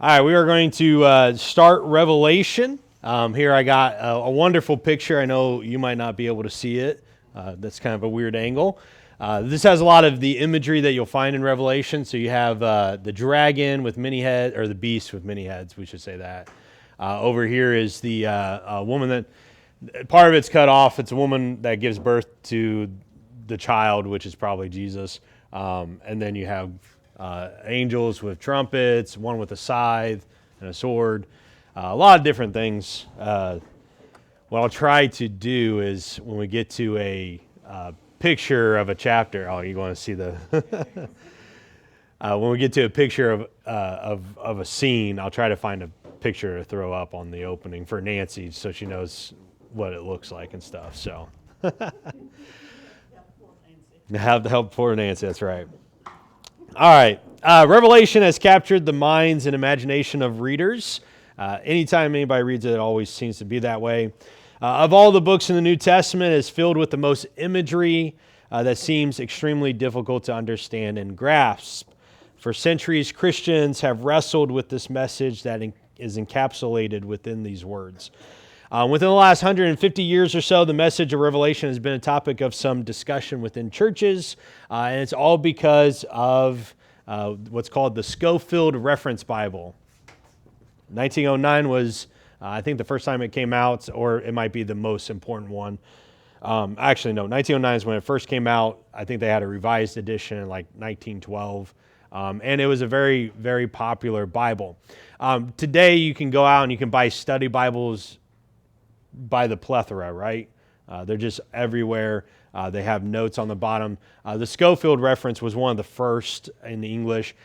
All right, we are going to start Revelation. Here I got a wonderful picture. I know you might not be able to see it. That's kind of a weird angle. This has a lot of the imagery that you'll find in Revelation. So you have the dragon with many heads, or the beast with many heads, we should say that. Over here is the woman that, part of it's cut off. It's a woman that gives birth to the child, which is probably Jesus. And then you have angels with trumpets, one with a scythe and a sword, a lot of different things. What I'll try to do is when we get to a picture of a chapter, you want to see the, when we get to a picture of a scene, I'll try to find a picture to throw up on the opening for Nancy so she knows what it looks like and stuff. So have the help for Nancy, that's right. All right. Revelation has captured the minds and imagination of readers. Anytime anybody reads it, it always seems to be that way. Of all the books in the New Testament, it is filled with the most imagery that seems extremely difficult to understand and grasp. For centuries, Christians have wrestled with this message that is encapsulated within these words. Within the last 150 years or so, the message of Revelation has been a topic of some discussion within churches, and it's all because of what's called the Scofield Reference Bible. 1909 was, I think, the first time it came out, or it might be the most important one. Actually, no, 1909 is when it first came out. I think they had a revised edition in like 1912, and it was a very, very popular Bible. Today, you can go out and you can buy study Bibles by the plethora, right? They're just everywhere. They have notes on the bottom. The Scofield reference was one of the first in English.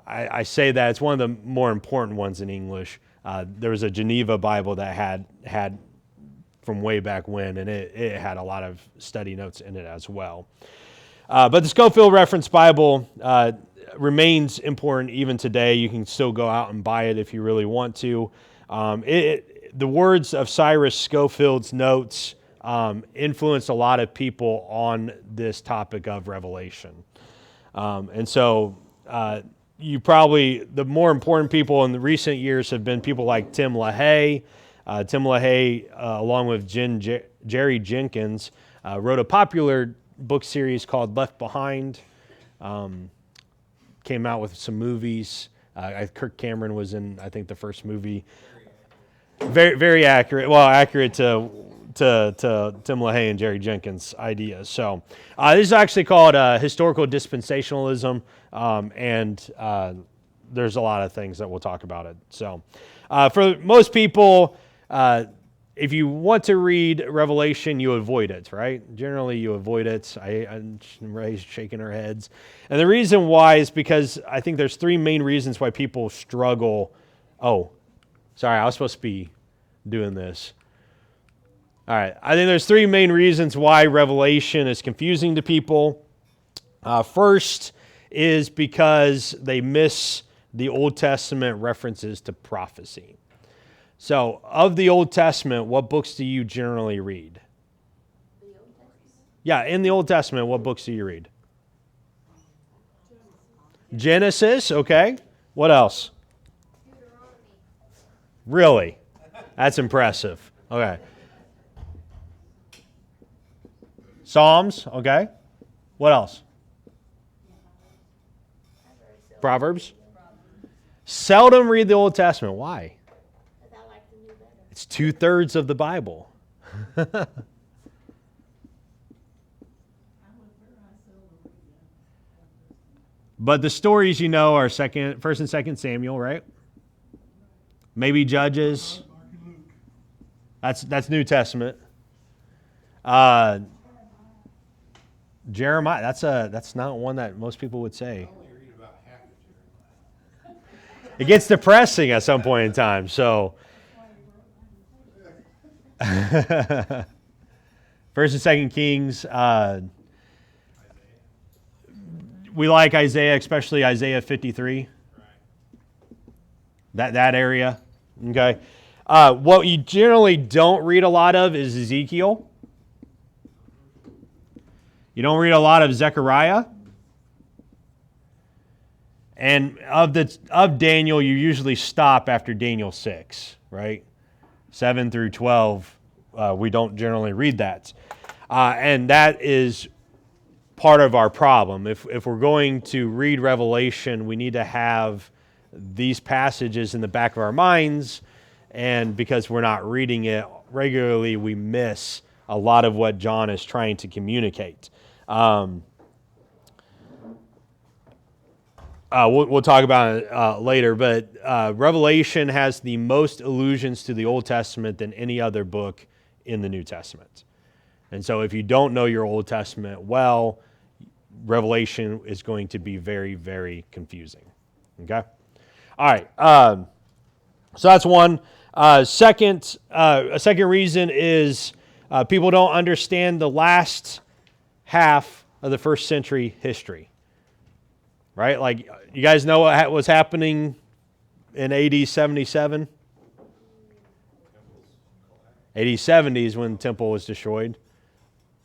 I say that it's one of the more important ones in English. There was a Geneva Bible that had from way back when, and it had a lot of study notes in it as well. But the Scofield Reference Bible remains important even today. You can still go out and buy it if you really want to. The words of Cyrus Scofield's notes influenced a lot of people on this topic of Revelation. And so the more important people in the recent years have been people like Tim LaHaye. Tim LaHaye, along with Jerry Jenkins, wrote a popular book series called Left Behind. Came out with some movies. Kirk Cameron was in, I think, the first movie. Very, very accurate. Well, accurate to Tim LaHaye and Jerry Jenkins' ideas. So this is actually called historical dispensationalism, and there's a lot of things that we'll talk about it. So for most people, if you want to read Revelation, you avoid it, right? Generally, you avoid it. Ray's shaking her heads. And the reason why is because I think there's three main reasons why people struggle. Oh, sorry, I was supposed to be doing this. All right, I think there's three main reasons why Revelation is confusing to people. First is because they miss the Old Testament references to prophecy. So, of the Old Testament, what books do you generally read? The Old Testament? Yeah, in the Old Testament, what books do you read? Genesis, okay. What else? Really? That's impressive. Okay. Psalms, okay. What else? Proverbs? Seldom read the Old Testament. Why? It's 2/3 of the Bible. But the stories you know are 1st and 2nd Samuel, right? Maybe Judges. That's New Testament. Jeremiah. That's not one that most people would say. I only read about half of Jeremiah. It gets depressing at some point in time. So, 1st and 2nd Kings. We like Isaiah, especially Isaiah 53. That area. Okay. What you generally don't read a lot of is Ezekiel. You don't read a lot of Zechariah. And of Daniel, you usually stop after Daniel 6, right? 7 through 12, we don't generally read that. And that is part of our problem. If we're going to read Revelation, we need to have these passages in the back of our minds, and because we're not reading it regularly, we miss a lot of what John is trying to communicate. We'll talk about it later, but Revelation has the most allusions to the Old Testament than any other book in the New Testament. And so if you don't know your Old Testament well, Revelation is going to be very, very confusing. Okay? All right. So that's one. A second reason is people don't understand the last half of the first century history. Right? Like, you guys know what was happening in AD 77? AD 70 is when the temple was destroyed.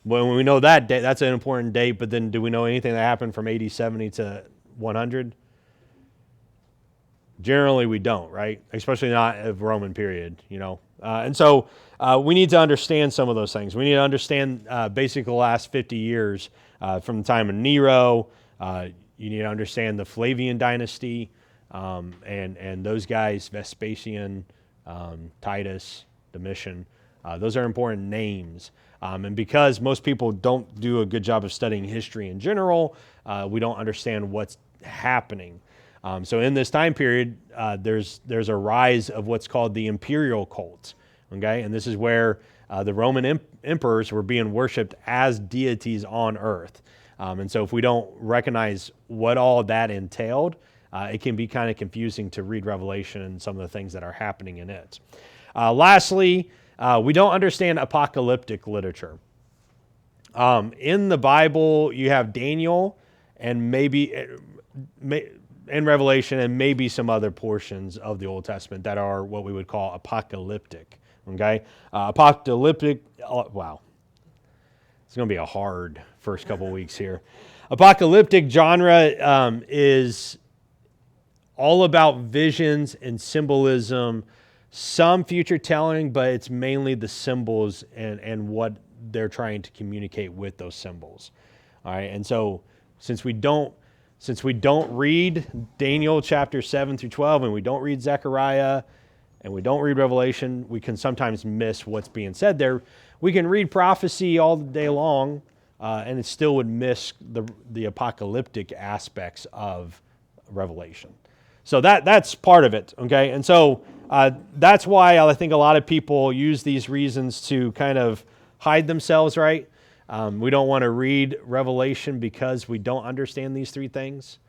When we know that date, that's an important date, but then do we know anything that happened from AD 70 to 100? Generally, we don't, right? Especially not of Roman period, you know. And so we need to understand some of those things. We need to understand basically the last 50 years from the time of Nero. You need to understand the Flavian dynasty and those guys, Vespasian, Titus, Domitian. Those are important names. And because most people don't do a good job of studying history in general, we don't understand what's happening. So in this time period, there's a rise of what's called the imperial cult. Okay, and this is where the Roman emperors were being worshipped as deities on earth. And so if we don't recognize what all that entailed, it can be kind of confusing to read Revelation and some of the things that are happening in it. Lastly, we don't understand apocalyptic literature. In the Bible, you have Daniel and maybe in Revelation and maybe some other portions of the Old Testament that are what we would call apocalyptic. Okay? Apocalyptic, wow. It's going to be a hard first couple weeks here. Apocalyptic genre is all about visions and symbolism, some future telling, but it's mainly the symbols and what they're trying to communicate with those symbols. All right, and so since we don't read Daniel chapter 7 through 12, and we don't read Zechariah, and we don't read Revelation, we can sometimes miss what's being said there. We can read prophecy all day long, and it still would miss the apocalyptic aspects of Revelation. So that's part of it, okay? And so that's why I think a lot of people use these reasons to kind of hide themselves, right? We don't want to read Revelation because we don't understand these three things.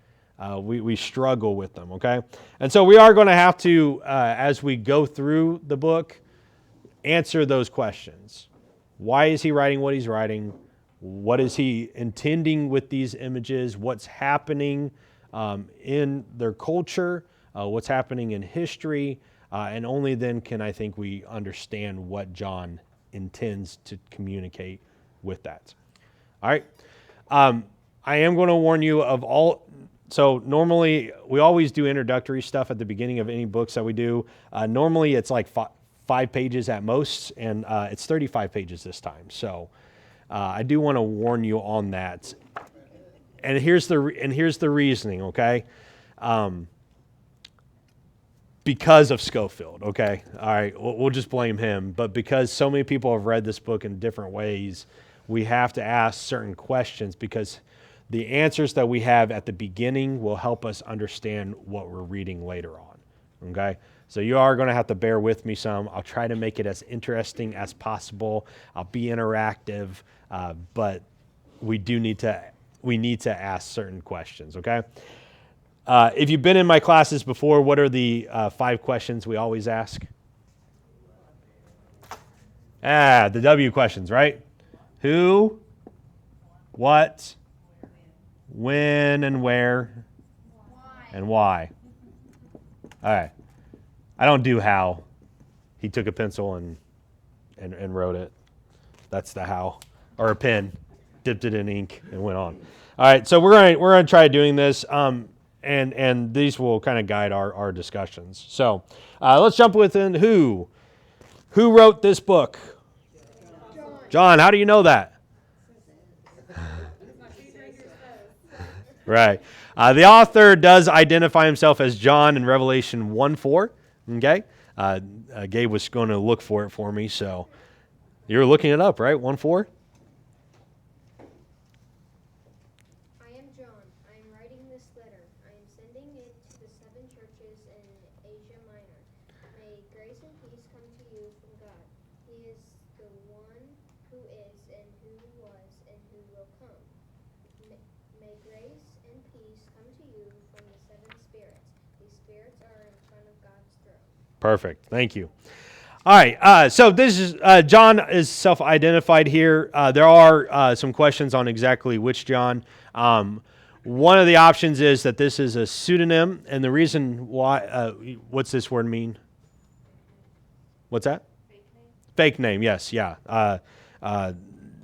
We struggle with them, okay? And so we are going to have to, as we go through the book, answer those questions. Why is he writing what he's writing? What is he intending with these images? What's happening in their culture? What's happening in history? And only then can I think we understand what John intends to communicate with that. All right. I am going to warn you of all. So normally we always do introductory stuff at the beginning of any books that we do. Normally it's like 5 pages at most, and it's 35 pages this time. So I do want to warn you on that. And here's the reasoning, okay? Because of Scofield, okay? All right, we'll just blame him. But because so many people have read this book in different ways, we have to ask certain questions because the answers that we have at the beginning will help us understand what we're reading later on, okay? So you are going to have to bear with me some. I'll try to make it as interesting as possible. I'll be interactive, but we need to ask certain questions, okay? If you've been in my classes before, what are the 5 questions we always ask? The W questions, right? Who, what, when, and where, and why. All right. I don't do how. He took a pencil and wrote it. That's the how. Or a pen, dipped it in ink, and went on. All right, so we're going to try doing this. and these will kind of guide our discussions. So let's jump within who wrote this book. John, how do you know that? Right. The author does identify himself as John in Revelation 1:4. Okay. Gabe was going to look for it for me, so you're looking it up, right? 1:4. I am John. I am writing this letter. I am sending it to the 7 churches in Asia Minor. May grace and peace come to you from God. He is the one who is and who was and who will come. May grace and peace come to you from the 7 spirits. These spirits are in front of God's throne. Perfect. Thank you. All right. So this is John is self-identified here. There are some questions on exactly which John. One of the options is that this is a pseudonym, and the reason why. What's this word mean? What's that? Fake name? Fake name. Yes. Yeah.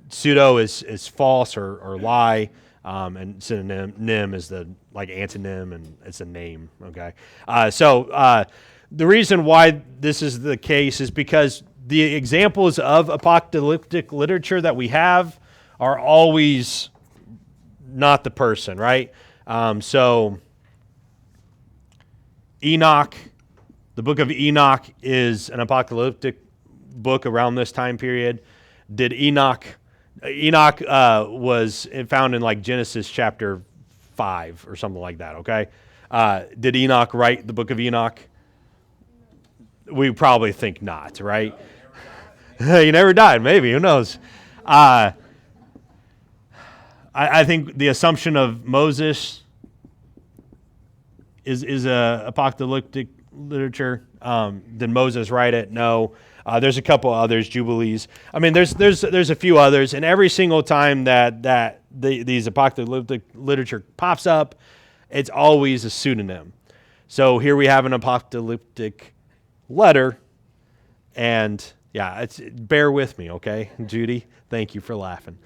Pseudo is false or lie. And synonym is the like antonym, and it's a name. Okay. So the reason why this is the case is because the examples of apocalyptic literature that we have are always not the person, right? So Enoch, the book of Enoch is an apocalyptic book around this time period. Did Enoch was found in like Genesis chapter 5 or something like that, okay? Did Enoch write the book of Enoch? We probably think not, right? He never died, maybe, who knows? I think the assumption of Moses is a apocalyptic literature. Did Moses write it? No. There's a couple others, Jubilees. I mean, there's a few others, and every single time that these apocalyptic literature pops up, it's always a pseudonym. So here we have an apocalyptic letter, and yeah, bear with me, okay, Judy? Thank you for laughing.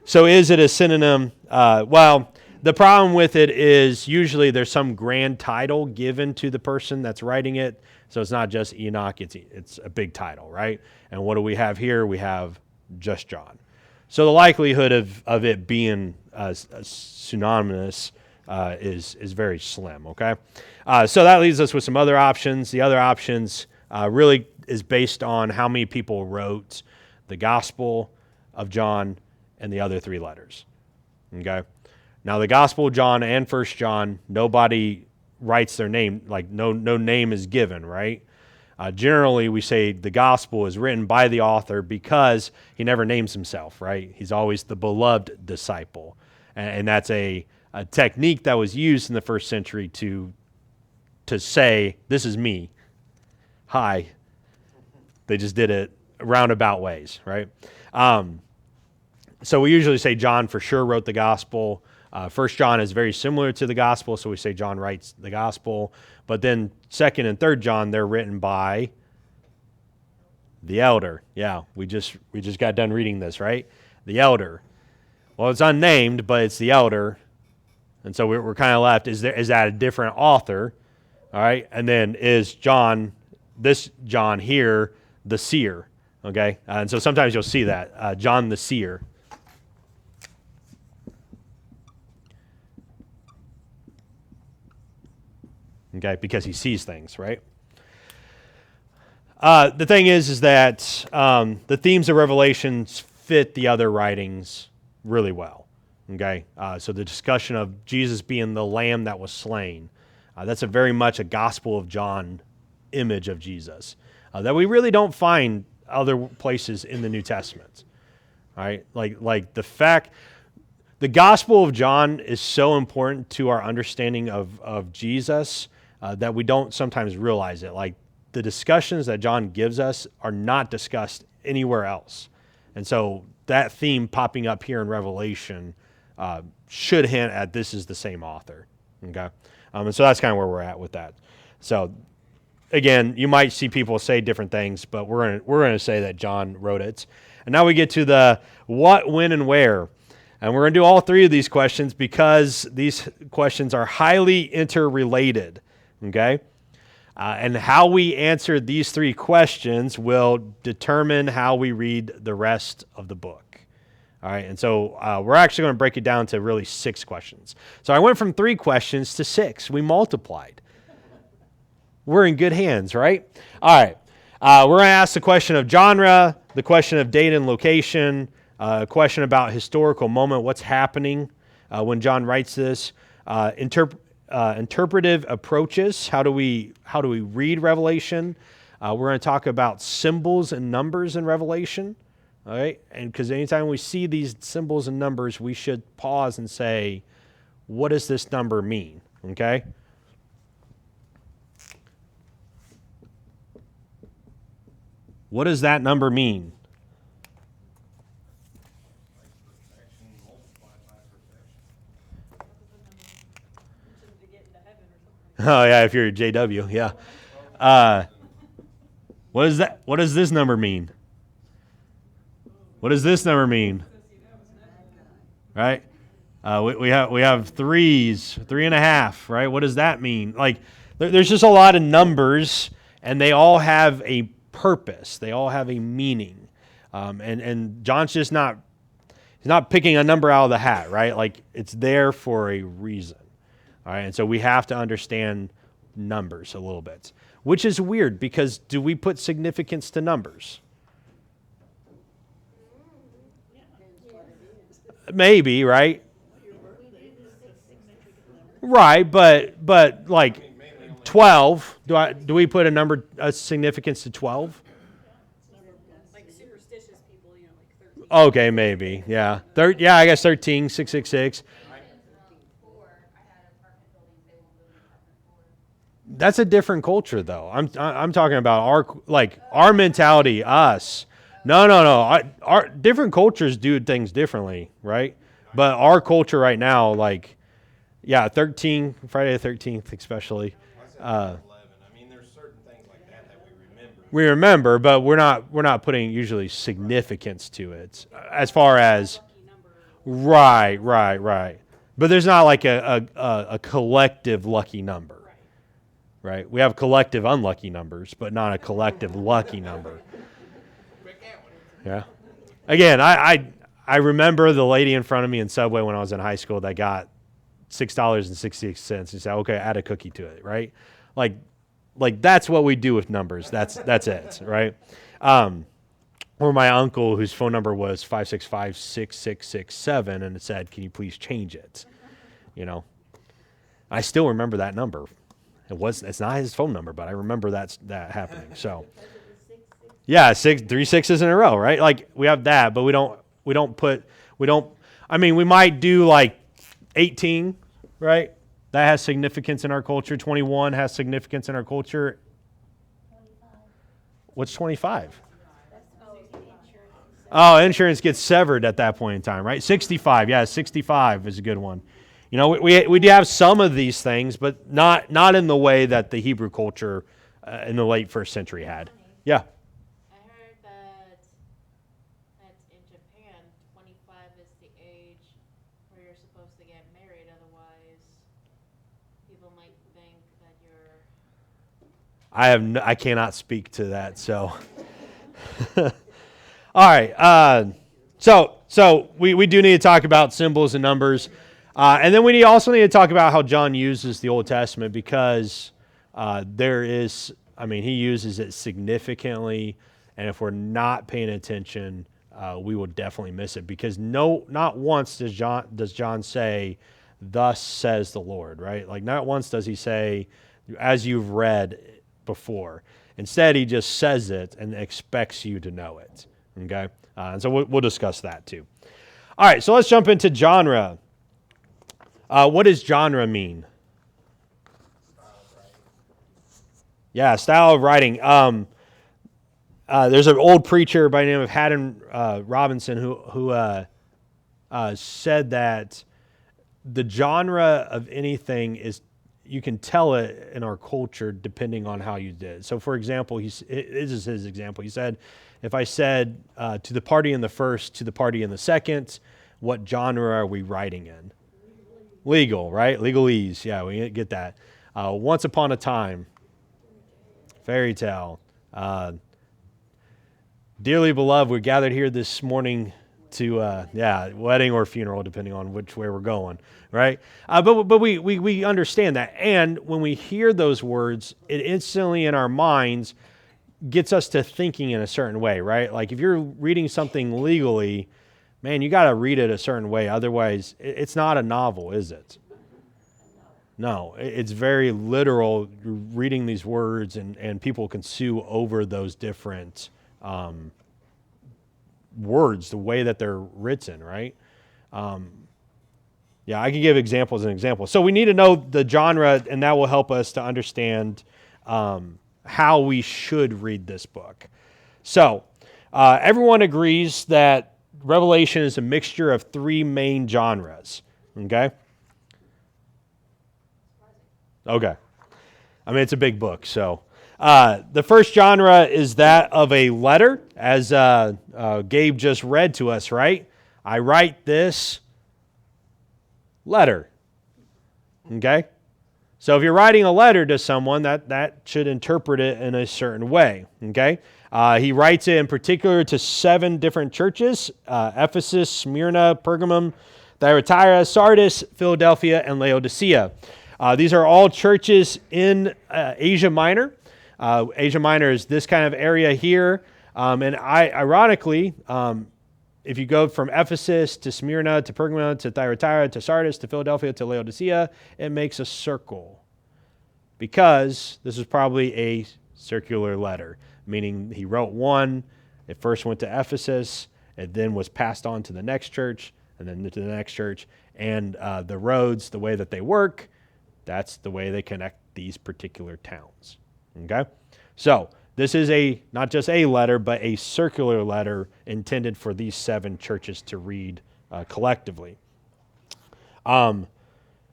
So is it a synonym? Well, the problem with it is usually there's some grand title given to the person that's writing it. So it's not just Enoch, it's a big title, right? And what do we have here? We have just John. So the likelihood of it being synonymous is very slim, okay? So that leaves us with some other options. The other options really is based on how many people wrote the Gospel of John and the other 3 letters, okay? Now the Gospel of John and 1 John, nobody writes their name, like no name is given, right? Generally, we say the Gospel is written by the author because he never names himself, right? He's always the beloved disciple, and that's a technique that was used in the first century to say, this is me. Hi. They just did it roundabout ways, right? So we usually say John for sure wrote the Gospel. 1 John is very similar to the Gospel, so we say John writes the Gospel. But then 2nd and 3rd John, they're written by the elder. Yeah, we just got done reading this, right? The elder. Well, it's unnamed, but it's the elder. And so we're kind of left, is that a different author? All right, and then is John, this John here, the seer? Okay, and so sometimes you'll see that, John the seer. Okay, because he sees things, right? The thing is that the themes of Revelations fit the other writings really well. Okay, so the discussion of Jesus being the Lamb that was slain, that's a very much a Gospel of John image of Jesus that we really don't find other places in the New Testament. All right, like the fact. The Gospel of John is so important to our understanding of Jesus that we don't sometimes realize it. Like the discussions that John gives us are not discussed anywhere else. And so that theme popping up here in Revelation should hint at this is the same author. Okay, and so that's kind of where we're at with that. So again, you might see people say different things, but we're going to say that John wrote it. And now we get to the what, when, and where. And we're going to do all three of these questions because these questions are highly interrelated, okay? And how we answer these three questions will determine how we read the rest of the book. All right, and so we're actually going to break it down to really 6 questions. So I went from 3 questions to 6. We multiplied. We're in good hands, right? All right, we're going to ask the question of genre, the question of date and location, a question about historical moment, what's happening when John writes this, interpretive approaches, how do we read Revelation? We're going to talk about symbols and numbers in Revelation. All right, and because anytime we see these symbols and numbers, we should pause and say, what does this number mean? Okay? What does that number mean? Perfection multiplied by perfection. Oh, yeah, if you're a JW, yeah. What is that? What does this number mean? What does this number mean? Right? We have threes, 3.5, right? What does that mean? Like, there's just a lot of numbers, and they all have a purpose. They all have a meaning. And John's just not, he's not picking a number out of the hat, right? Like, it's there for a reason. All right, and so we have to understand numbers a little bit, which is weird because do we put significance to numbers? Maybe, right? Right, but like 12, do we put a significance to 12? Like superstitious people, like 13. Okay, maybe. Yeah. Yeah, I guess 13, 666. That's a different culture though. I'm talking about our mentality, us. No. Our different cultures do things differently, right? But our culture right now, 13, Friday the 13th especially. I said 11. I mean, there's certain things like that we remember. We remember, but we're not putting usually significance to it as far as right. But there's not like a collective lucky number, right? We have collective unlucky numbers, but not a collective lucky number. Yeah. Again, I remember the lady in front of me in Subway when I was in high school that got $6.66 and said, "Okay, add a cookie to it," right? Like that's what we do with numbers. That's it, right? Or my uncle, whose phone number was 565-6667, and it said, "Can you please change it?" I still remember that number. It's not his phone number, but I remember that happening. So. Yeah, 3 sixes in a row, right? Like we have that, but we don't. I mean, we might do like 18, right? That has significance in our culture. 21 has significance in our culture. 25. What's 25? Oh, insurance gets severed at that point in time, right? 65, yeah, 65 is a good one. We do have some of these things, but not in the way that the Hebrew culture in the late 1st century had. Yeah. In Japan, 25 is the age where you're supposed to get married. Otherwise, people might think that you're. I cannot speak to that. So, all right. So we do need to talk about symbols and numbers, and then we also need to talk about how John uses the Old Testament because he uses it significantly, and if we're not paying attention. We will definitely miss it because not once does John say, "Thus says the Lord," right? Like not once does he say, "As you've read before." Instead, he just says it and expects you to know it. Okay, and so we'll discuss that too. All right, so let's jump into genre. What does genre mean? Yeah, style of writing. There's an old preacher by the name of Haddon Robinson who said that the genre of anything is, you can tell it in our culture depending on how you did. So, for example, this is his example. He said, if I said to the party in the first, to the party in the second, what genre are we writing in? Legal, right? Legalese. Yeah, we get that. Once Upon a Time. Fairy tale. Dearly beloved, we're gathered here this morning to, wedding or funeral, depending on which way we're going, right? But we understand that. And when we hear those words, it instantly in our minds gets us to thinking in a certain way, right? Like if you're reading something legally, man, you got to read it a certain way. Otherwise, it's not a novel, is it? No, it's very literal. You're reading these words, and people can sue over those different words, the way that they're written, right? I can give examples and examples. So we need to know the genre, and that will help us to understand how we should read this book. So everyone agrees that Revelation is a mixture of three main genres, okay? Okay. I mean, it's a big book, so. The first genre is that of a letter, as Gabe just read to us, right? I write this letter, okay? So if you're writing a letter to someone, that should interpret it in a certain way, okay? He writes it in particular to 7 different churches, Ephesus, Smyrna, Pergamum, Thyatira, Sardis, Philadelphia, and Laodicea. These are all churches in Asia Minor. Asia Minor is this kind of area here. Ironically, if you go from Ephesus to Smyrna to Pergamum to Thyatira to Sardis to Philadelphia to Laodicea, it makes a circle because this is probably a circular letter, meaning he wrote one, it first went to Ephesus, it then was passed on to the next church, and then to the next church, and the roads, the way that they work, that's the way they connect these particular towns. Okay? So, this is not just a letter, but a circular letter intended for these 7 churches to read collectively.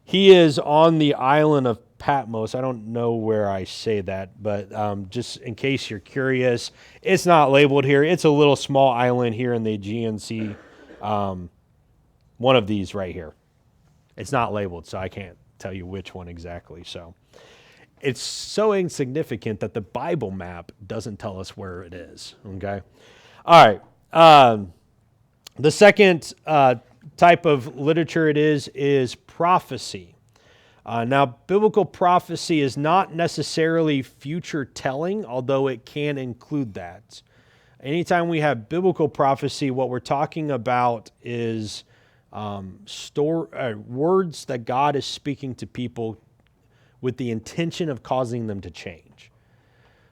He is on the island of Patmos. I don't know where I say that, but just in case you're curious, it's not labeled here. It's a little small island here in the Aegean Sea. One of these right here. It's not labeled, so I can't tell you which one exactly. So it's so insignificant that the Bible map doesn't tell us where it is. Okay. All right. The second type of literature it is prophecy. Now, biblical prophecy is not necessarily future telling, although it can include that. Anytime we have biblical prophecy, what we're talking about is words that God is speaking to people with the intention of causing them to change.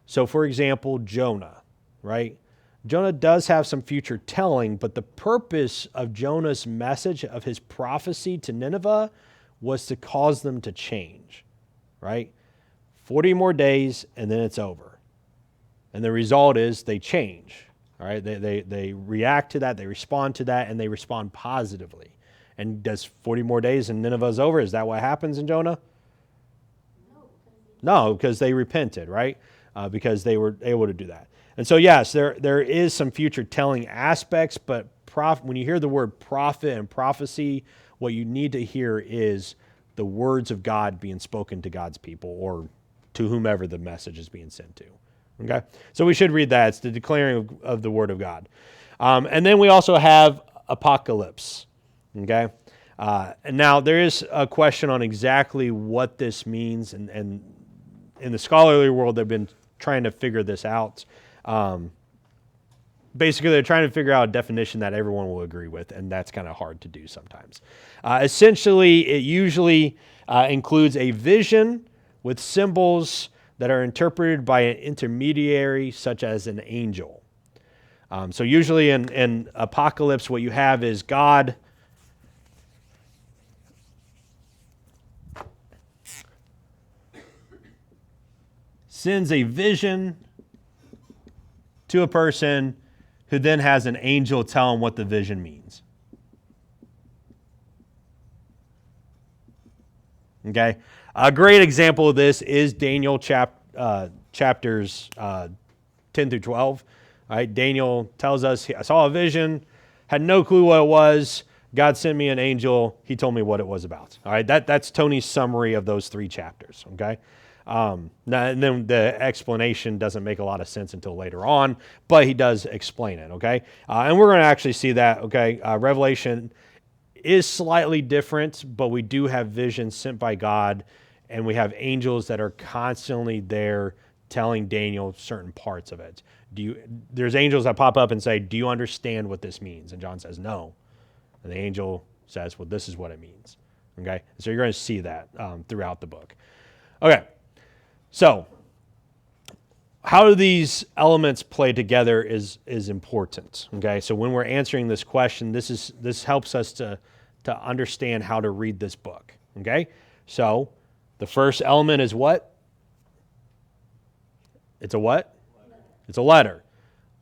So, for example, Jonah, right? Jonah does have some future telling, but the purpose of Jonah's message, of his prophecy to Nineveh, was to cause them to change, right? 40 more days, and then it's over. And the result is they change, all right? They react to that, they respond to that, and they respond positively. And does 40 more days and Nineveh's over? Is that what happens in Jonah? No, because they repented, right? Because they were able to do that. And so, yes, there is some future telling aspects, but when you hear the word prophet and prophecy, what you need to hear is the words of God being spoken to God's people or to whomever the message is being sent to. Okay? So we should read that. It's the declaring of the word of God. And then we also have apocalypse. Okay? And now there is a question on exactly what this means, and in the scholarly world, they've been trying to figure this out. Basically, they're trying to figure out a definition that everyone will agree with, and that's kind of hard to do sometimes. Essentially, it usually includes a vision with symbols that are interpreted by an intermediary, such as an angel. So usually in Apocalypse, what you have is God sends a vision to a person who then has an angel tell him what the vision means. Okay? A great example of this is Daniel chapters 10 through 12. All right? Daniel tells us, I saw a vision, had no clue what it was. God sent me an angel. He told me what it was about. All right, that's Tony's summary of those 3 chapters. Okay, now, and then the explanation doesn't make a lot of sense until later on, but he does explain it. Okay, and we're going to actually see that. Okay, Revelation is slightly different, but we do have visions sent by God, and we have angels that are constantly there telling Daniel certain parts of it. There's angels that pop up and say, "Do you understand what this means?" And John says, "No." And the angel says, "Well, this is what it means." Okay? So you're going to see that throughout the book. Okay. So how do these elements play together is important. Okay? So when we're answering this question, this helps us to understand how to read this book. Okay? So the first element is what? It's a what? It's a letter.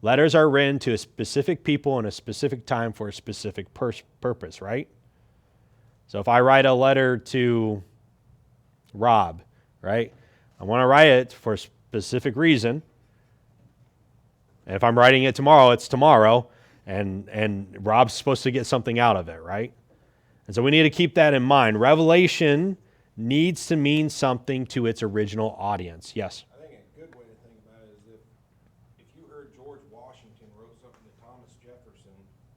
Letters are written to a specific people in a specific time for a specific purpose, right? So if I write a letter to Rob, right, I want to write it for a specific reason. And if I'm writing it tomorrow, it's tomorrow, and Rob's supposed to get something out of it, right? And so we need to keep that in mind. Revelation needs to mean something to its original audience. Yes? I think a good way to think about it is if you heard George Washington wrote something to Thomas Jefferson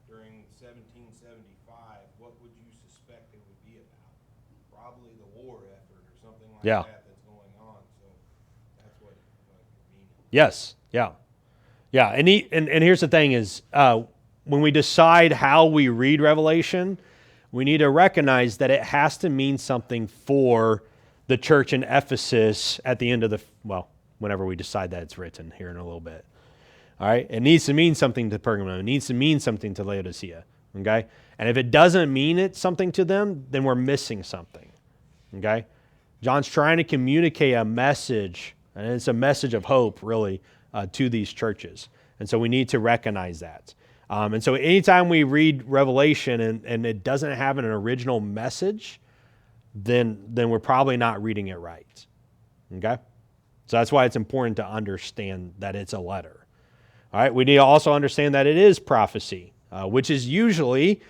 during 1775, what would you suspect it would be about? Probably the war effort or something like Yeah. that that's going on. So that's what it means. Yes. Yeah. Yeah. And here's the thing is when we decide how we read Revelation, we need to recognize that it has to mean something for the church in Ephesus at the end of whenever we decide that it's written here in a little bit. All right? It needs to mean something to Pergamum. It needs to mean something to Laodicea. Okay? And if it doesn't mean something to them, then we're missing something. Okay? John's trying to communicate a message, and it's a message of hope, really, to these churches. And so we need to recognize that. And so anytime we read Revelation and it doesn't have an original message, then we're probably not reading it right. Okay? So that's why it's important to understand that it's a letter. All right? We need to also understand that it is prophecy, which is usually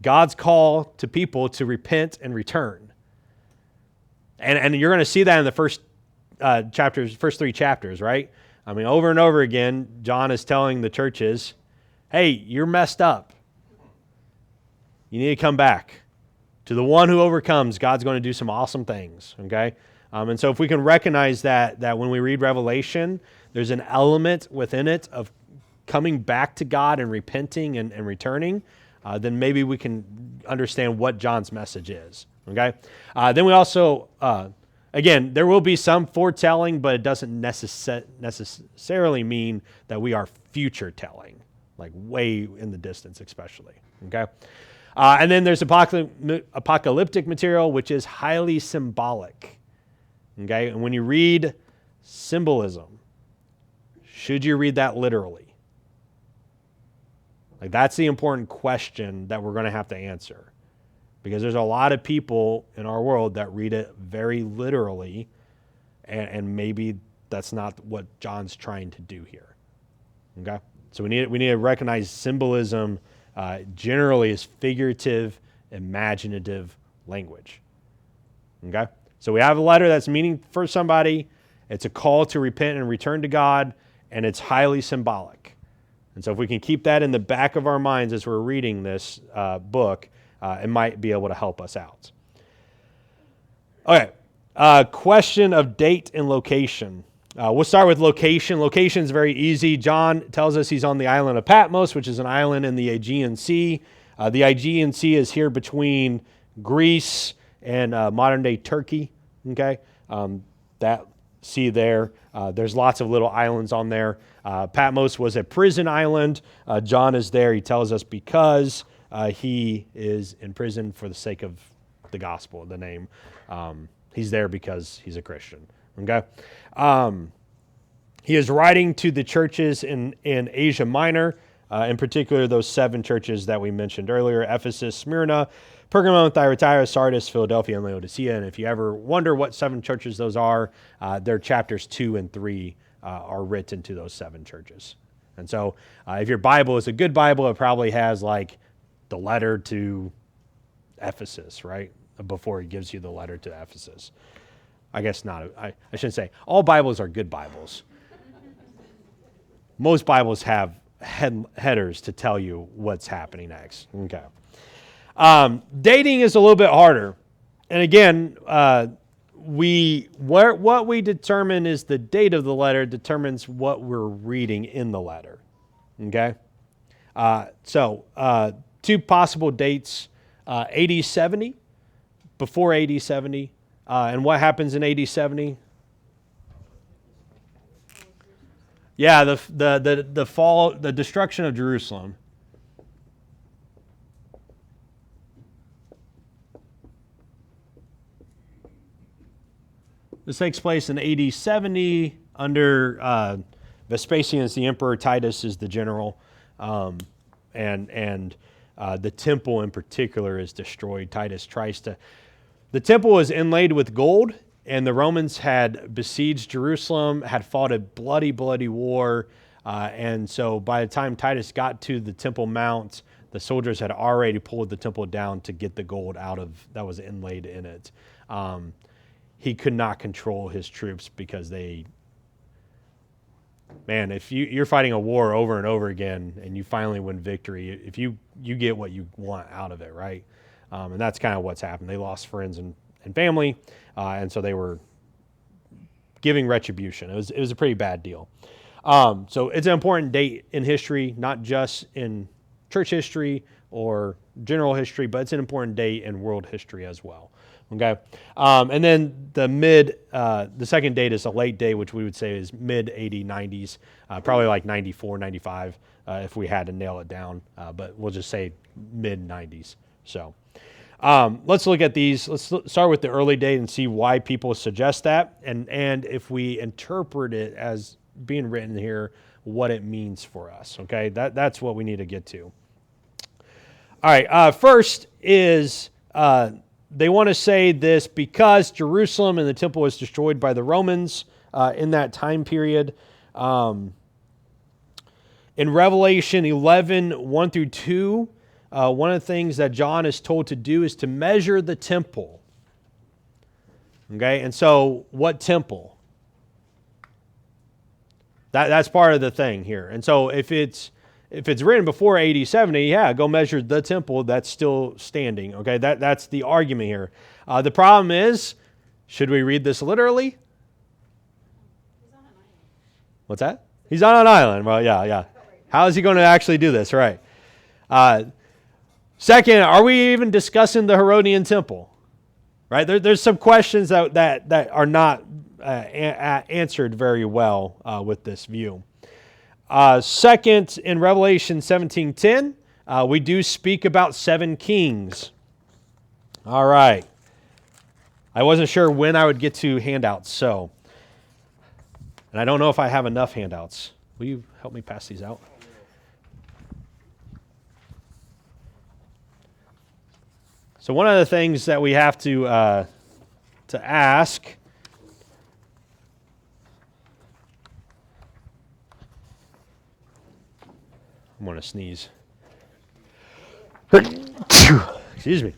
God's call to people to repent and return. And you're going to see that in the first 3 chapters, right? I mean, over and over again, John is telling the churches, hey, you're messed up. You need to come back. To the one who overcomes, God's going to do some awesome things, okay? And so if we can recognize that when we read Revelation, there's an element within it of coming back to God and repenting and returning, then maybe we can understand what John's message is, okay? Then we also, again, there will be some foretelling, but it doesn't necessarily mean that we are future telling. Like way in the distance especially, okay? And then there's apocalyptic material, which is highly symbolic, okay? And when you read symbolism, should you read that literally? Like that's the important question that we're going to have to answer, because there's a lot of people in our world that read it very literally, and maybe that's not what John's trying to do here, okay? So we need to recognize symbolism generally as figurative, imaginative language. Okay? So we have a letter that's meaning for somebody. It's a call to repent and return to God, and it's highly symbolic. And so if we can keep that in the back of our minds as we're reading this book, it might be able to help us out. Okay. Question of date and location. We'll start with location. Location is very easy. John tells us he's on the island of Patmos, which is an island in the Aegean Sea. The Aegean Sea is here between Greece and modern-day Turkey. Okay, that sea there. There's lots of little islands on there. Patmos was a prison island. John is there, he tells us, because he is in prison for the sake of the gospel, the name. He's there because he's a Christian. Okay, he is writing to the churches in Asia Minor, in particular those 7 churches that we mentioned earlier: Ephesus, Smyrna, Pergamum, Thyatira, Sardis, Philadelphia, and Laodicea. And if you ever wonder what 7 churches those are, their chapters 2 and 3 are written to those 7 churches. And so if your Bible is a good Bible, it probably has like the letter to Ephesus, right? Before he gives you the letter to Ephesus. I guess not. I shouldn't say. All Bibles are good Bibles. Most Bibles have headers to tell you what's happening next. Okay. Dating is a little bit harder. And again, what we determine is the date of the letter determines what we're reading in the letter. Okay? So, two possible dates, AD 70, before AD 70, and what happens in AD 70? Yeah, the fall, the destruction of Jerusalem. This takes place in AD 70 under Vespasian as the emperor, Titus is the general, and the temple in particular is destroyed. Titus tries to... The temple was inlaid with gold, and the Romans had besieged Jerusalem, had fought a bloody, bloody war, and so by the time Titus got to the Temple Mount, the soldiers had already pulled the temple down to get the gold out of that was inlaid in it. He could not control his troops because if you're fighting a war over and over again and you finally win victory, if you get what you want out of it, right? And that's kind of what's happened. They lost friends and family, and so they were giving retribution. It was a pretty bad deal. So it's an important date in history, not just in church history or general history, but it's an important date in world history as well. Okay, and then the second date is a late date, which we would say is mid AD 90s, probably like 94, 95, if we had to nail it down, but we'll just say mid 90s. So let's look at these. Let's start with the early date and see why people suggest that, and if we interpret it as being written here, what it means for us. Okay, that's what we need to get to. All right, first is... they want to say this because Jerusalem and the temple was destroyed by the Romans in that time period. In Revelation 11, 1 through 2, one of the things that John is told to do is to measure the temple. Okay, and so what temple? That's part of the thing here. And so if it's written before AD 70, yeah, go measure the temple that's still standing. Okay, that's the argument here. The problem is, should we read this literally? He's on an island. What's that? He's on an island. Well, yeah. How is he going to actually do this? Right. Second, are we even discussing the Herodian temple? Right. There's some questions that are not answered very well with this view. Second, in Revelation 17:10, we do speak about 7 kings. All right. I wasn't sure when I would get to handouts, and I don't know if I have enough handouts. Will you help me pass these out? So one of the things that we have to ask... I'm going to sneeze. Excuse me.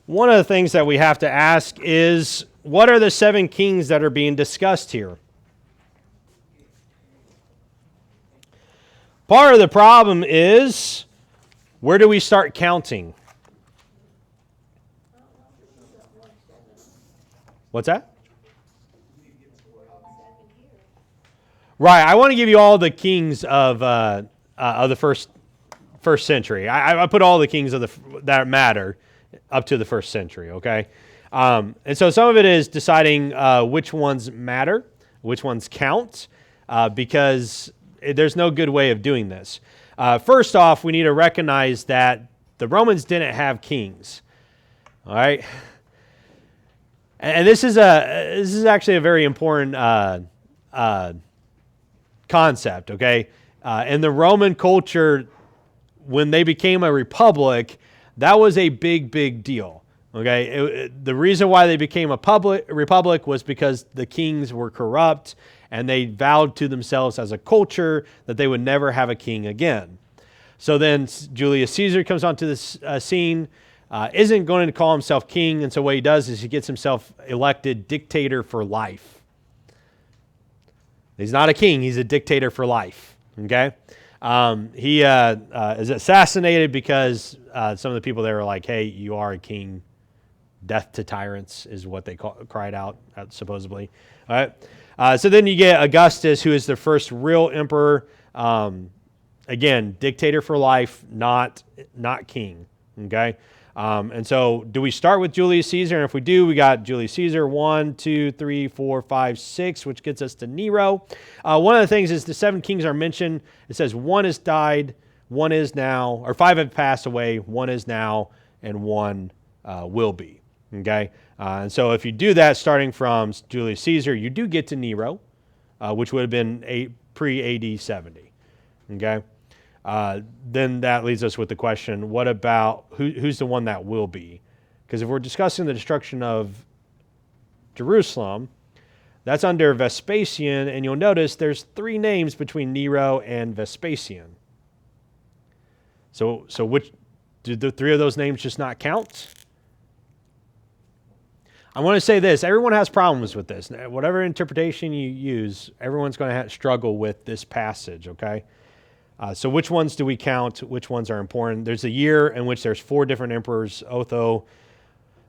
One of the things that we have to ask is, what are the 7 kings that are being discussed here? Part of the problem is, where do we start counting? What's that? Right, I want to give you all the kings of the first century. I put all the kings that matter up to the first century. Okay, and so some of it is deciding which ones matter, which ones count, because there's no good way of doing this. First off, we need to recognize that the Romans didn't have kings. All right, and this is actually a very important concept, okay? In the Roman culture, when they became a republic, that was a big, big deal, okay? The reason why they became a republic was because the kings were corrupt, and they vowed to themselves as a culture that they would never have a king again. So then Julius Caesar comes onto this scene, isn't going to call himself king, and so what he does is he gets himself elected dictator for life. He's not a king, he's a dictator for life, okay? He is assassinated because some of the people there were like, hey, you are a king. Death to tyrants is what they cried out, supposedly. All right. So then you get Augustus, who is the first real emperor. Again, dictator for life, not king. Okay. And so do we start with Julius Caesar? And if we do, we got Julius Caesar, 1, 2, 3, 4, 5, 6, which gets us to Nero. One of the things is the 7 kings are mentioned. It says 1 has died, 1 is now, or 5 have passed away, 1 is now, and 1 will be. Okay, and so if you do that, starting from Julius Caesar, you do get to Nero, which would have been pre-AD 70. Okay, then that leads us with the question: what about who's the one that will be? Because if we're discussing the destruction of Jerusalem, that's under Vespasian, and you'll notice there's 3 names between Nero and Vespasian. So which did the 3 of those names just not count? I want to say this. Everyone has problems with this. Whatever interpretation you use, everyone's going to struggle with this passage, okay? So which ones do we count? Which ones are important? There's a year in which there's 4 different emperors: Otho,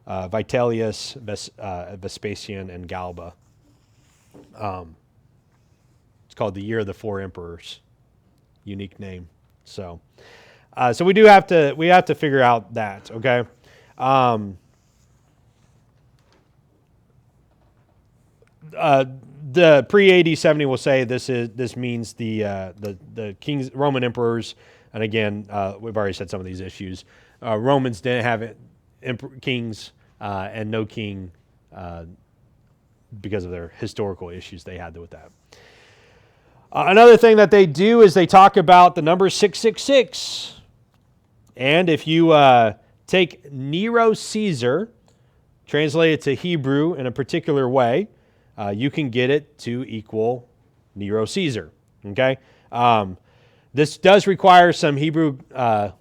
Vitellius, Vespasian, and Galba. It's called the Year of the 4 Emperors. Unique name. So we have to figure out that, okay? The pre-AD 70 will say this means the kings, Roman emperors, and again we've already said some of these issues. Romans didn't have kings and no king because of their historical issues they had with that. Another thing that they do is they talk about the number 666, and if you take Nero Caesar, translate it to Hebrew in a particular way, you can get it to equal Nero Caesar, okay? This does require some Hebrew,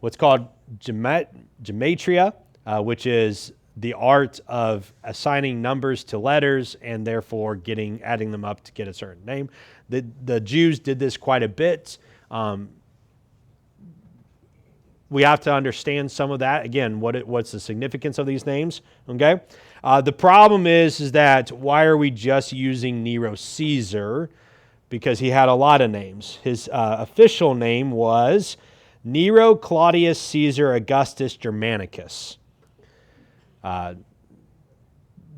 what's called gematria, which is the art of assigning numbers to letters and therefore adding them up to get a certain name. The Jews did this quite a bit. We have to understand some of that. Again, what's the significance of these names, okay? The problem is that why are we just using Nero Caesar? Because he had a lot of names. His official name was Nero Claudius Caesar Augustus Germanicus.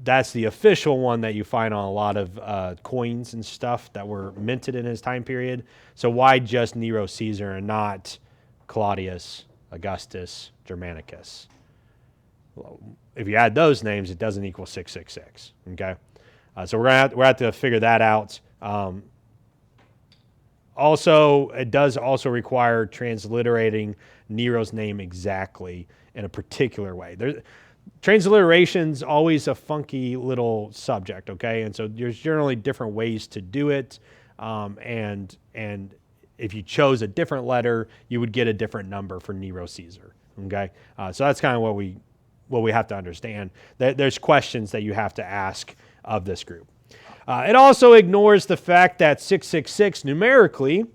That's the official one that you find on a lot of coins and stuff that were minted in his time period. So why just Nero Caesar and not Claudius Augustus Germanicus? Well, if you add those names, it doesn't equal 666. Okay, so we're gonna have to figure that out. Also, it does also require transliterating Nero's name exactly in a particular way. Transliteration's always a funky little subject, okay? And so there's generally different ways to do it, and if you chose a different letter, you would get a different number for Nero Caesar, okay? So that's kind of what we have to understand. There's questions that you have to ask of this group. It also ignores the fact that 666 numerically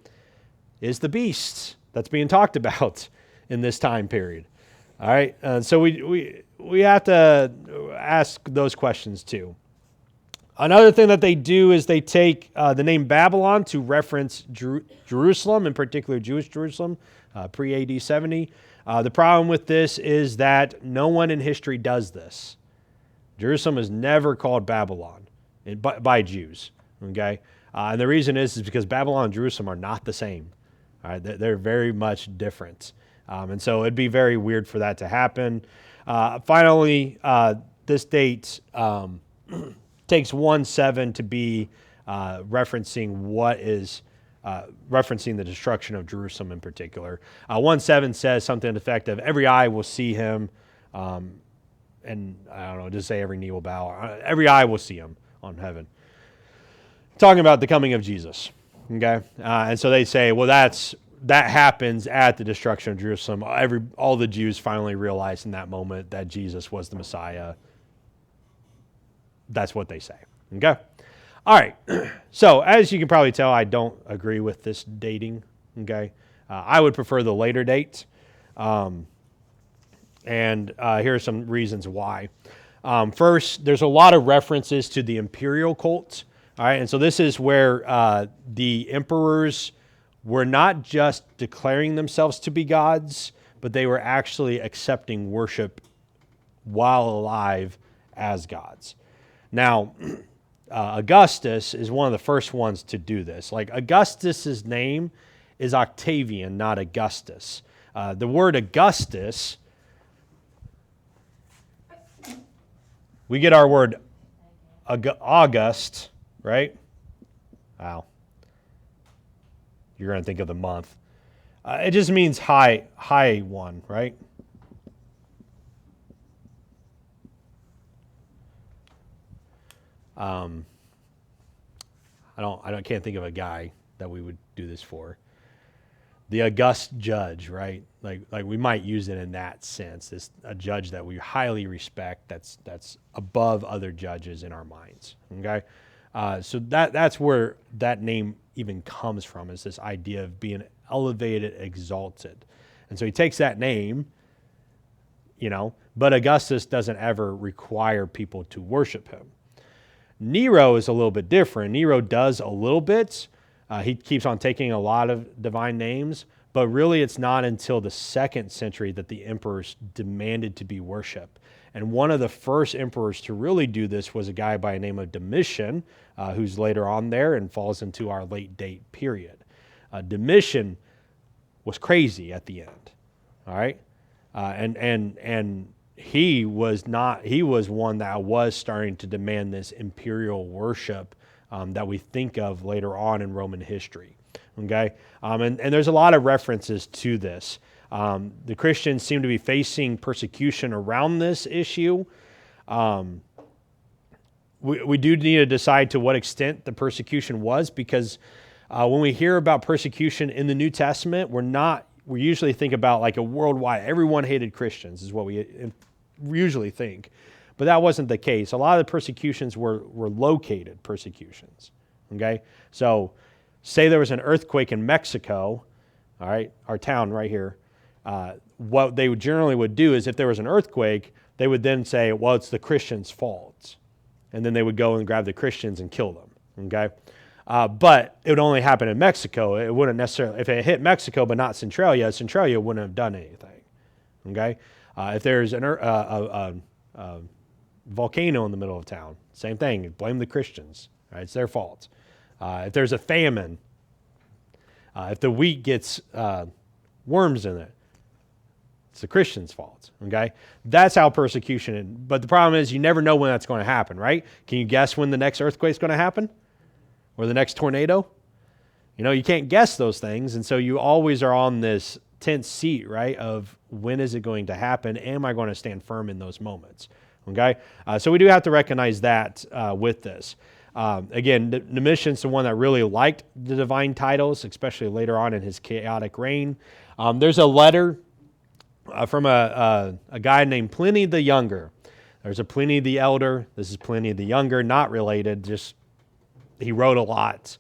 is the beast that's being talked about in this time period. All right, so we have to ask those questions too. Another thing that they do is they take the name Babylon to reference Jerusalem, in particular Jewish Jerusalem, pre-AD 70. The problem with this is that no one in history does this. Jerusalem is never called Babylon by Jews, okay? And the reason is because Babylon and Jerusalem are not the same. All right, they're very much different. And so it'd be very weird for that to happen. Finally, this date takes 1-7 to be referencing referencing the destruction of Jerusalem in particular. 1-7 says something to the effect of every eye will see him, and I don't know, just say every knee will bow. Every eye will see him on heaven. Talking about the coming of Jesus, okay? And so they say, well, that's that happens at the destruction of Jerusalem. All the Jews finally realized in that moment that Jesus was the Messiah. That's what they say. Okay? All right. So, as you can probably tell, I don't agree with this dating. Okay? I would prefer the later date. And here are some reasons why. First, there's a lot of references to the imperial cult. All right? And so this is where the emperors were not just declaring themselves to be gods, but they were actually accepting worship while alive as gods. Now, Augustus is one of the first ones to do this. Like, Augustus's name is Octavian, not Augustus. The word Augustus, we get our word August, right? Wow. You're going to think of the month. It just means high one, right? I can't think of a guy that we would do this for. The august judge, right? Like we might use it in that sense. This a judge that we highly respect. That's above other judges in our minds. Okay, so that's where that name even comes from. Is this idea of being elevated, exalted, and so he takes that name. But Augustus doesn't ever require people to worship him. Nero is a little bit different. Nero does a little bit. He keeps on taking a lot of divine names, but really it's not until the 2nd century that the emperors demanded to be worshipped. And one of the first emperors to really do this was a guy by the name of Domitian, who's later on there and falls into our late date period. Domitian was crazy at the end, all right? And he was one that was starting to demand this imperial worship that we think of later on in Roman history. Okay, and there's a lot of references to this. The Christians seem to be facing persecution around this issue. We do need to decide to what extent the persecution was, because when we hear about persecution in the New Testament, we usually think about like a worldwide, everyone hated Christians is what we usually think. But that wasn't the case. A lot of the persecutions were located persecutions. Okay? So say there was an earthquake in Mexico, all right, our town right here. What they generally would do is if there was an earthquake, they would then say, well, it's the Christians' fault. And then they would go and grab the Christians and kill them. Okay? But it would only happen in Mexico. It wouldn't necessarily, if it hit Mexico but not Centralia, Centralia wouldn't have done anything. Okay? If there's a volcano in the middle of town, same thing. Blame the Christians. Right? It's their fault. If there's a famine, if the wheat gets worms in it, it's the Christians' fault. Okay? That's how persecution is. But the problem is you never know when that's going to happen, right? Can you guess when the next earthquake is going to happen? Or the next tornado? You can't guess those things, and so you always are on this tense seat, right, of when is it going to happen? Am I going to stand firm in those moments? Okay? So we do have to recognize that with this. Again, Domitian's the one that really liked the divine titles, especially later on in his chaotic reign. There's a letter from a guy named Pliny the Younger. There's a Pliny the Elder. This is Pliny the Younger, not related, just he wrote a lot.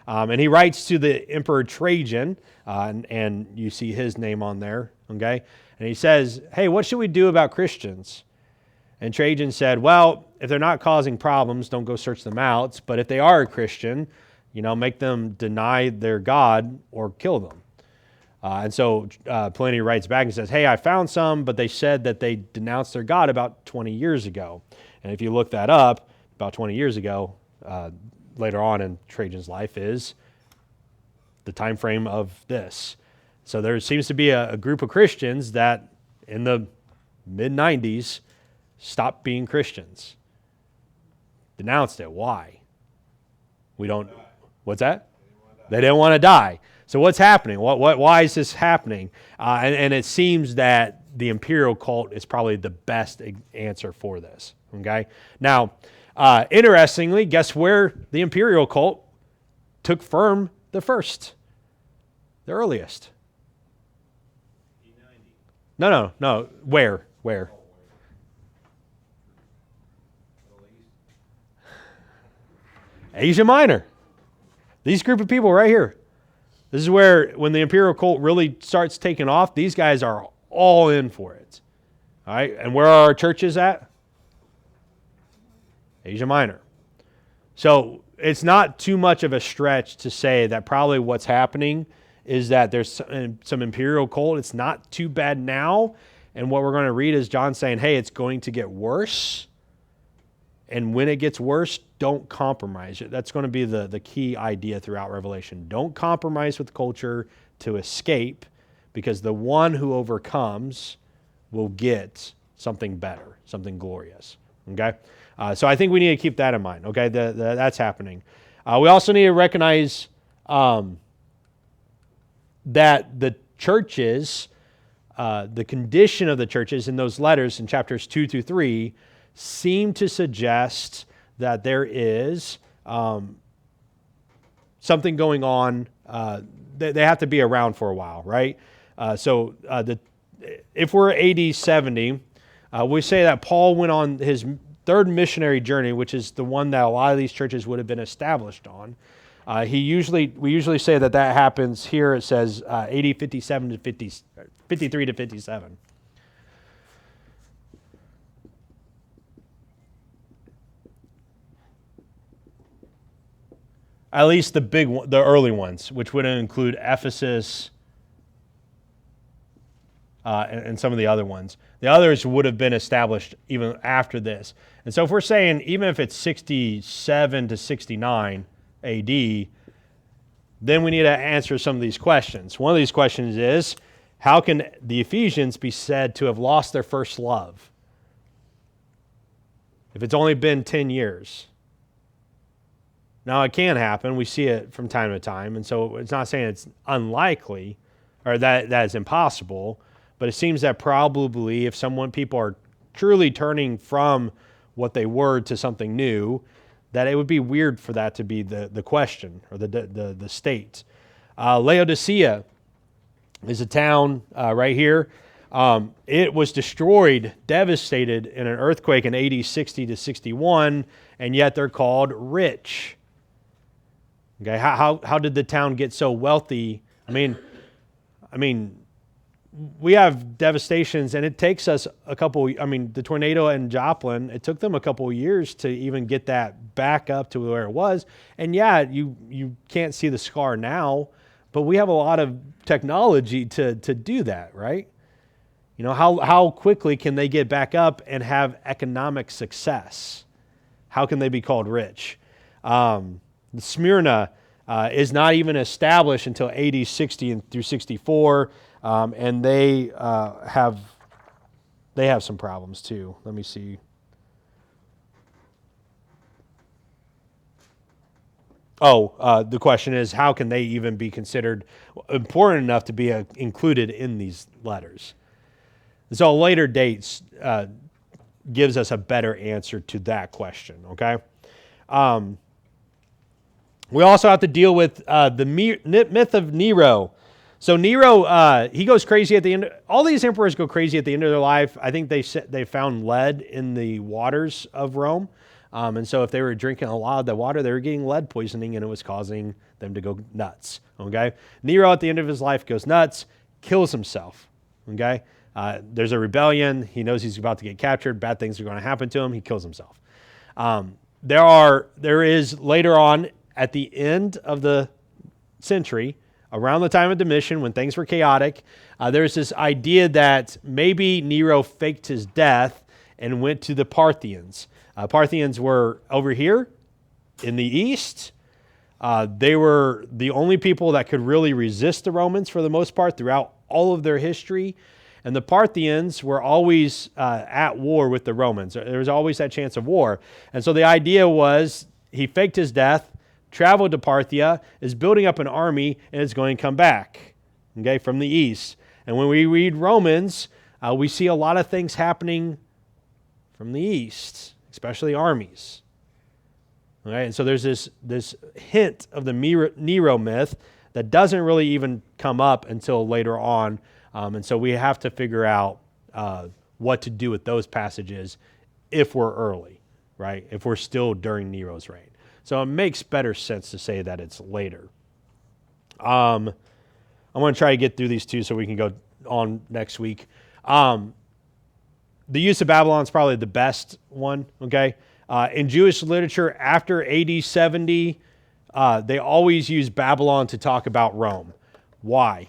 And he writes to the Emperor Trajan, and you see his name on there, okay? And he says, hey, what should we do about Christians? And Trajan said, well, if they're not causing problems, don't go search them out. But if they are a Christian, make them deny their God or kill them. And so Pliny writes back and says, hey, I found some, but they said that they denounced their God about 20 years ago. And if you look that up, about 20 years ago, later on in Trajan's life is the time frame of this. So there seems to be a group of Christians that in the mid-90s stopped being Christians. Denounced it. Why? We don't... What's that? They didn't want to die. So what's happening? Why is this happening? And it seems that the imperial cult is probably the best answer for this. Okay? Now, interestingly, guess where the imperial cult took firm the first? The earliest. E90. No. Where? Middle East. Asia Minor. These group of people right here. This is where, when the imperial cult really starts taking off, these guys are all in for it. All right, and where are our churches at? Asia Minor. So it's not too much of a stretch to say that probably what's happening is that there's some imperial cult. It's not too bad now. And what we're going to read is John saying, hey, it's going to get worse. And when it gets worse, don't compromise. That's going to be the key idea throughout Revelation. Don't compromise with culture to escape, because the one who overcomes will get something better, something glorious. Okay? So I think we need to keep that in mind. Okay? That's happening. We also need to recognize that the churches, the condition of the churches in those letters in chapters 2 through 3 seem to suggest that there is something going on. They have to be around for a while, right? If we're AD 70, we say that Paul went on his third missionary journey, which is the one that a lot of these churches would have been established on. We usually say that happens here. It says AD 57 to 53 to 57. At least the early ones, which would include Ephesus and some of the other ones. The others would have been established even after this. And so if we're saying even if it's 67 to 69 AD, then we need to answer some of these questions. One of these questions is, how can the Ephesians be said to have lost their first love if it's only been 10 years? Now, it can happen. We see it from time to time. And so it's not saying it's unlikely or that is impossible, but it seems that probably if people are truly turning from what they were to something new, that it would be weird for that to be the question or the state. Laodicea is a town right here. It was destroyed, devastated in an earthquake in AD 60 to 61, and yet they're called rich. Okay, how did the town get so wealthy? I mean, we have devastations, and it takes us the tornado in Joplin, it took them a couple of years to even get that back up to where it was. And yeah, you can't see the scar now, but we have a lot of technology to do that, right? You know, how quickly can they get back up and have economic success? How can they be called rich? Smyrna is not even established until AD 60 through 64, and they have some problems too. Let me see. The question is, how can they even be considered important enough to be included in these letters? So a later date gives us a better answer to that question, okay? We also have to deal with the myth of Nero. So Nero, he goes crazy at the end. All these emperors go crazy at the end of their life. I think they found lead in the waters of Rome. And so if they were drinking a lot of the water, they were getting lead poisoning, and it was causing them to go nuts, okay? Nero, at the end of his life, goes nuts, kills himself, okay? There's a rebellion. He knows he's about to get captured. Bad things are going to happen to him. He kills himself. There is later on, at the end of the century, around the time of Domitian, when things were chaotic, there's this idea that maybe Nero faked his death and went to the Parthians. Parthians were over here in the east. They were the only people that could really resist the Romans for the most part throughout all of their history. And the Parthians were always at war with the Romans. There was always that chance of war. And so the idea was he faked his death, traveled to Parthia, is building up an army, and is going to come back, okay, from the east. And when we read Romans, we see a lot of things happening from the east, especially armies. Okay, and so there's this hint of the Nero myth that doesn't really even come up until later on. And so we have to figure out what to do with those passages if we're early, right? If we're still during Nero's reign. So it makes better sense to say that it's later. I'm going to try to get through these two so we can go on next week. The use of Babylon is probably the best one, okay? In Jewish literature, after AD 70, they always use Babylon to talk about Rome. Why?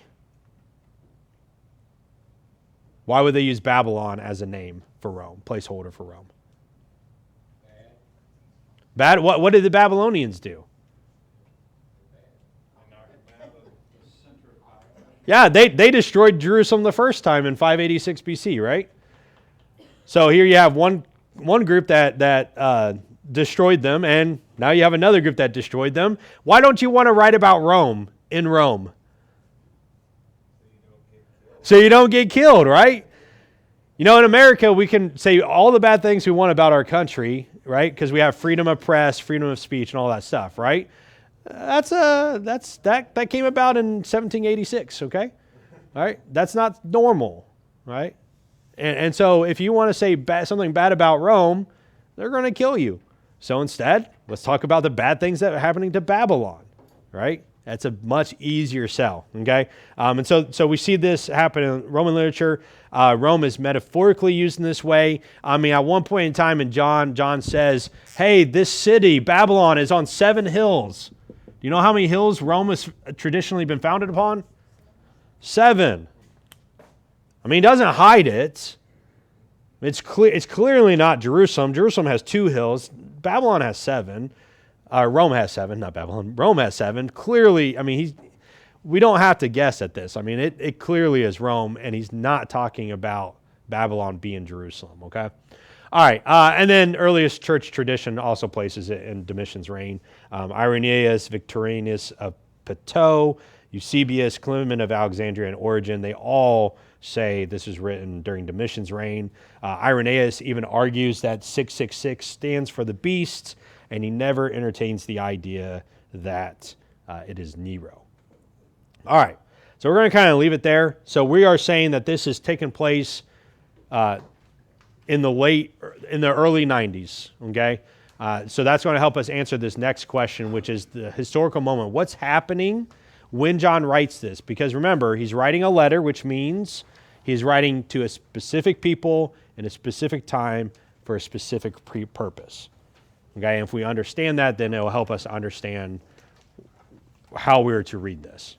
Why would they use Babylon as a name for Rome, placeholder for Rome? Bad. What did the Babylonians do? Yeah, they destroyed Jerusalem the first time in 586 BC, right? So here you have one group that destroyed them, and now you have another group that destroyed them. Why don't you want to write about Rome in Rome? So you don't get killed, right? You know, in America, we can say all the bad things we want about our country, right? Because we have freedom of press, freedom of speech, and all that stuff, right? That came about in 1786, okay? All right, that's not normal, right? And so if you want to say something bad about Rome, they're going to kill you. So instead, let's talk about the bad things that are happening to Babylon, right? That's a much easier sell, okay? And so we see this happen in Roman literature. Rome is metaphorically used in this way. I mean, at one point in time in John says, hey, this city, Babylon, is on 7 hills. Do you know how many hills Rome has traditionally been founded upon? 7. I mean, he doesn't hide it. It's clearly not Jerusalem. Jerusalem has 2 hills. Babylon has 7. Rome has 7, not Babylon. Rome has 7. Clearly, I mean, we don't have to guess at this. I mean, it clearly is Rome, and he's not talking about Babylon being Jerusalem, okay? All right, and then earliest church tradition also places it in Domitian's reign. Irenaeus, Victorinus of Peteau, Eusebius, Clement of Alexandria, and Origen, they all say this is written during Domitian's reign. Irenaeus even argues that 666 stands for the beast, and he never entertains the idea that it is Nero. All right, so we're going to kind of leave it there. So we are saying that this has taken place in the early 90s, okay? So that's going to help us answer this next question, which is the historical moment. What's happening when John writes this? Because remember, he's writing a letter, which means he's writing to a specific people in a specific time for a specific purpose. Okay, and if we understand that, then it will help us understand how we're to read this.